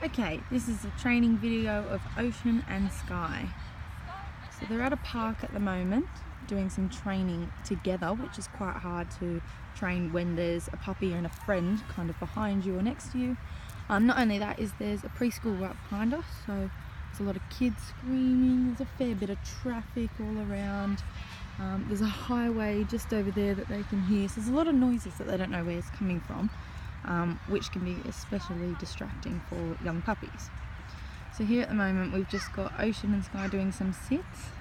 Okay, this is a training video of Ocean and Skye. So they're at a park at the moment doing some training together, which is quite hard to train when there's a puppy and a friend kind of behind you or next to you. Not only that, there's a preschool right behind us, so there's a lot of kids screaming, there's a fair bit of traffic all around. There's a highway just over there that they can hear, so there's a lot of noises that they don't know where it's coming from, which can be especially distracting for young puppies. So here at the moment we've just got Ocean and Skye doing some sits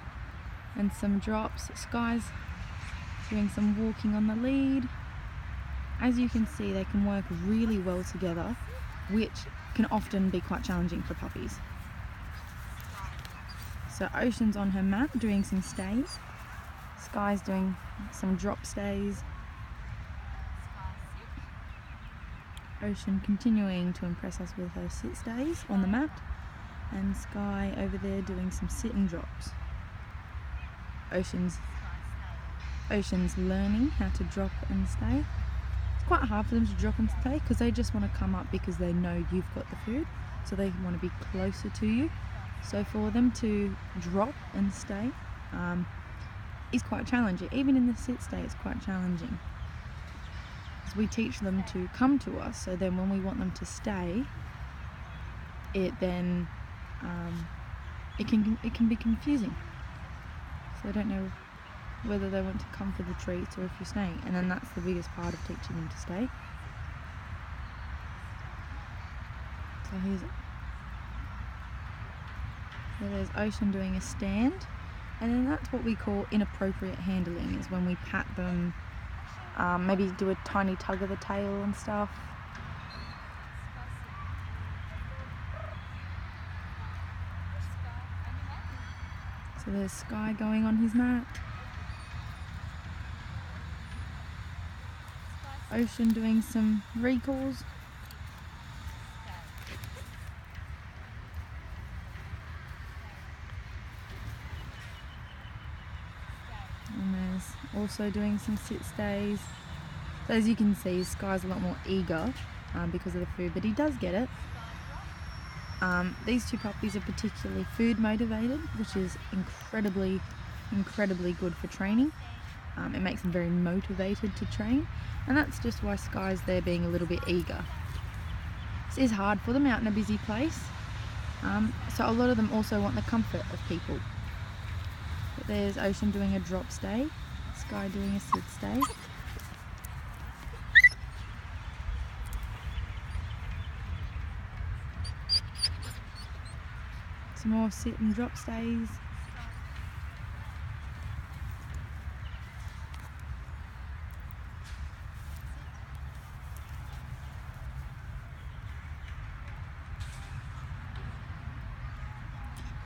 and some drops. Skye's doing some walking on the lead. As you can see, they can work really well together, which can often be quite challenging for puppies. So Ocean's on her mat doing some stays. Skye's doing some drop stays. Ocean continuing to impress us with her sit stays on the mat, and Skye over there doing some sit and drops. Ocean's learning how to drop and stay. It's quite hard for them to drop and stay because they just want to come up because they know you've got the food, so they want to be closer to you. So for them to drop and stay is quite challenging. Even in the sit stay, it's quite challenging. We teach them to come to us, so then when we want them to stay, it can be confusing. So I don't know whether they want to come for the treats or if you're staying, and then that's the biggest part of teaching them to stay. So there's Ocean doing a stand, and then that's what we call inappropriate handling, is when we pat them, maybe do a tiny tug of the tail and stuff. So there's Skye going on his mat. Ocean doing some recalls. And there's also doing some sit stays. So as you can see, Skye's a lot more eager because of the food, but he does get it. These two puppies are particularly food motivated, which is incredibly good for training. It makes them very motivated to train, and that's just why Skye's there being a little bit eager. This is hard for them out in a busy place, so a lot of them also want the comfort of people. But there's Ocean doing a drop stay, Skye doing a sit stay. Some more sit and drop stays.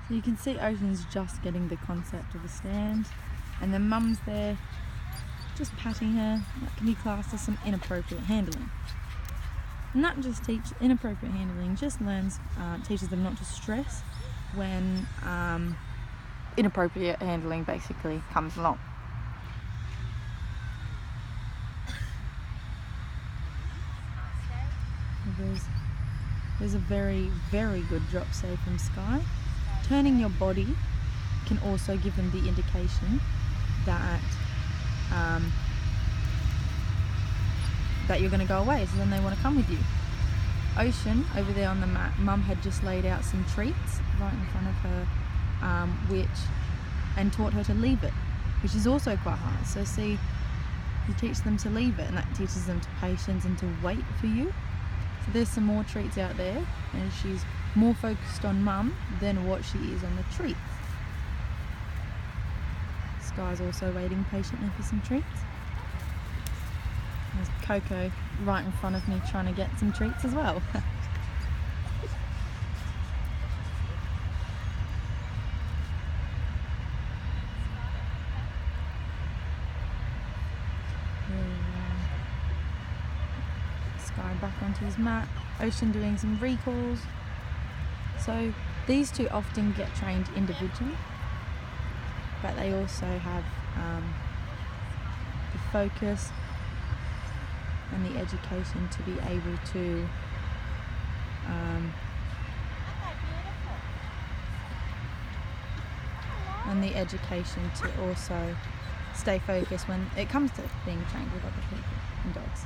So you can see Ocean's just getting the concept of a stand, and then Mum's there just patting her. That can be classed as some inappropriate handling. And that just inappropriate handling just teaches them not to stress when inappropriate handling basically comes along. There's a very good drop stay from Skye. Turning your body can also give them the indication that that you're going to go away, so then they want to come with you. Ocean over there on the mat, Mum had just laid out some treats right in front of her, and taught her to leave it, which is also quite hard. So see, you teach them to leave it, and that teaches them to patience and to wait for you. So there's some more treats out there, and she's more focused on Mum than what she is on the treats. Skye's also waiting patiently for some treats. There's Coco right in front of me trying to get some treats as well. Skye back onto his mat. Ocean doing some recalls. So these two often get trained individually, but they also have the focus and the education to be able to and the education to also stay focused when it comes to being trained with other people and dogs.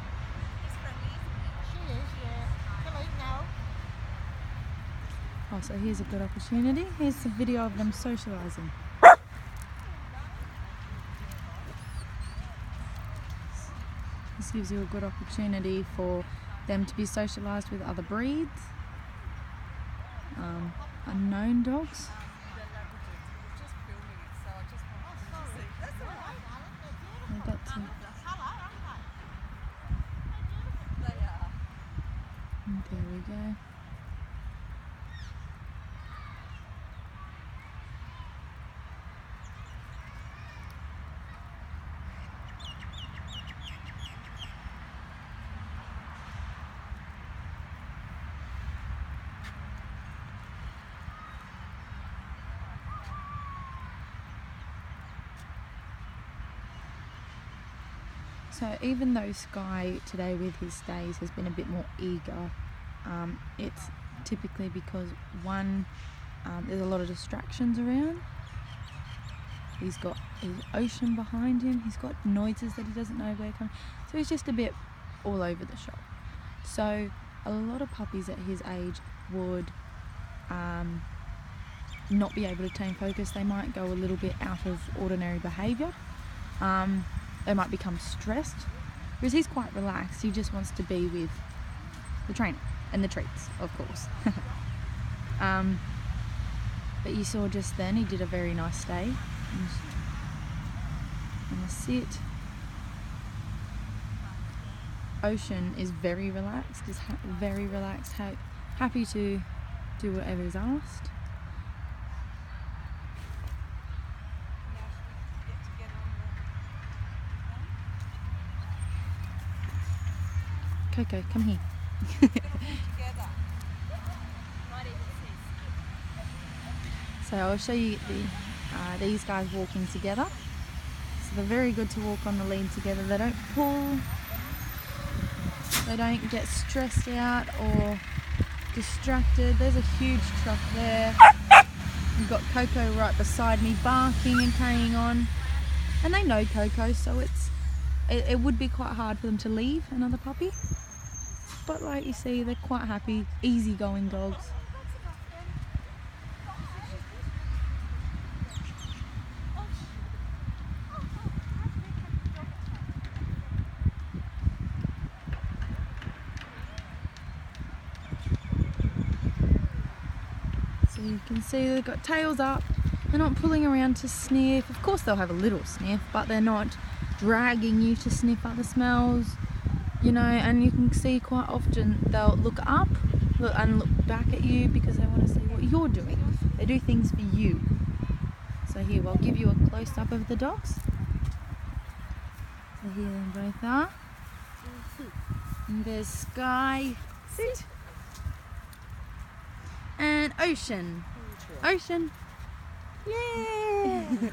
Oh, so here's a good opportunity. Here's a video of them socialising. This gives you a good opportunity for them to be socialised with other breeds, unknown dogs. There we go. So even though Skye today with his stays has been a bit more eager, it's typically because one, there's a lot of distractions around. He's got his Ocean behind him, he's got noises that he doesn't know where coming, so he's just a bit all over the shop. So a lot of puppies at his age would not be able to retain focus. They might go a little bit out of ordinary behaviour. They might become stressed, whereas he's quite relaxed. He just wants to be with the trainer and the treats, of course. But you saw just then he did a very nice stay and a sit. Ocean is very relaxed, happy to do whatever is asked. Coco, come here. So I'll show you these guys walking together. So they're very good to walk on the lead together. They don't pull, they don't get stressed out or distracted. There's a huge truck there. You've got Coco right beside me barking and carrying on. And they know Coco, so it would be quite hard for them to leave another puppy. But like you see, they're quite happy, easygoing dogs. So you can see they've got tails up. They're not pulling around to sniff. Of course they'll have a little sniff, but they're not dragging you to sniff other smells. You know, and you can see quite often they'll look up and look back at you because they want to see what you're doing. They do things for you. So here, I'll give you a close-up of the dogs. So here they both are. And there's Skye, sit. And Ocean. Ocean. Yeah.